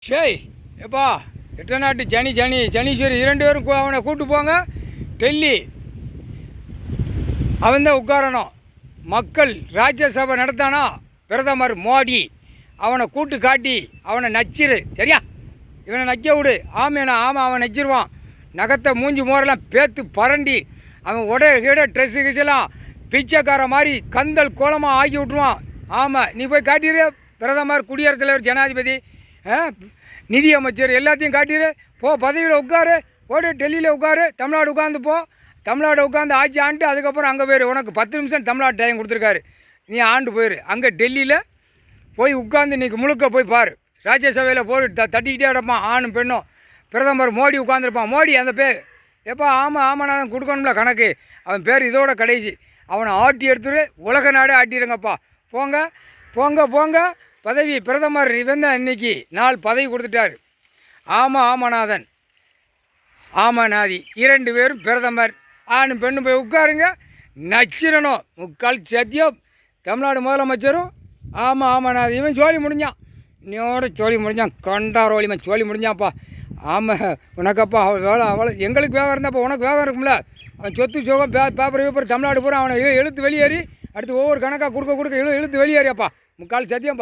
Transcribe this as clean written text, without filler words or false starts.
ஷேய் எப்பா எட்டநாட்டு சனீஸ்வரி 2 பேரும் அவனை கூப்பிட்டு போங்க. டெல்லி அவன்தான் உட்காரணும். மக்கள் ராஜ்யசபை நடத்தானா பிரதமர் மோடி அவனை கூட்டு காட்டி அவனை நச்சிரு. சரியா? இவனை நக்க விடு. ஆமேனா ஆமாம், அவன் நச்சிருவான். நகத்தை மூஞ்சி மோரெல்லாம் பேத்து பரண்டி அவன் உடைய ட்ரெஸ்ஸு கிச்செல்லாம் பிச்சைக்கார மாதிரி கந்தல் கோலமாக ஆக்கி விட்ருவான். ஆமாம், நீ போய் காட்டிடு. பிரதமர், குடியரசுத் தலைவர், ஜனாதிபதி, நிதியமைச்சர் எல்லாத்தையும் காட்டிடு. போ, பதவியில் உட்காரு. போட்டு டெல்லியில் உட்காரு. தமிழ்நாடு உட்காந்து போ. தமிழ்நாடு உட்காந்து ஆட்சி ஆண்டு அதுக்கப்புறம் அங்கே போயிரு. உனக்கு 10 நிமிஷம் தமிழ்நாடு டைம் கொடுத்துருக்காரு. நீ ஆண்டு போயிரு. அங்கே டெல்லியில் போய் உட்காந்து இன்றைக்கி முழுக்க போய் பாரு. ராஜ்யசபையில் போய் தட்டிக்கிட்டே கிடப்பான் ஆணும் பெண்ணும். பிரதமர் மோடி உட்காந்துருப்பான். மோடி அந்த பேர் எப்போ ஆமாம் நான் கொடுக்கணும்ல கணக்கு. அவன் பேர் இதோட கடைசி. அவனை ஆட்டி எடுத்துரு. உலக நாடே ஆட்டிடுங்கப்பா. போங்க போங்க போங்க. பதவி பிரதமர் இவன் தான் இன்றைக்கி நாள் பதவி கொடுத்துட்டார். ஆமாநாதன் ஆமாநாதி 2 பேரும் பிரதமர். ஆணும் பெண்ணும் போய் உட்காருங்க. நச்சிரணும். முக்கால் சத்தியம். தமிழ்நாடு முதலமைச்சரும் ஆமாநாதி இவன் சோழி முடிஞ்சான். இன்னோட சோழி முடிஞ்சான். கண்டாரோலிமன் சோழி முடிஞ்சான்ப்பா. ஆமாம் உனக்கப்பா அவளை எங்களுக்கு வேகம் இருந்தாப்பா உனக்கு வேகம் இருக்கும்ல. அவன் சொத்து சோகம் பேப்பர் தமிழ்நாடு பூரா அவனை இழுத்து வெளியேறி அடுத்து ஒவ்வொரு கணக்காக கொடுக்க இழுத்து வெளியேறியாப்பா. முக்கால் சத்தியம்.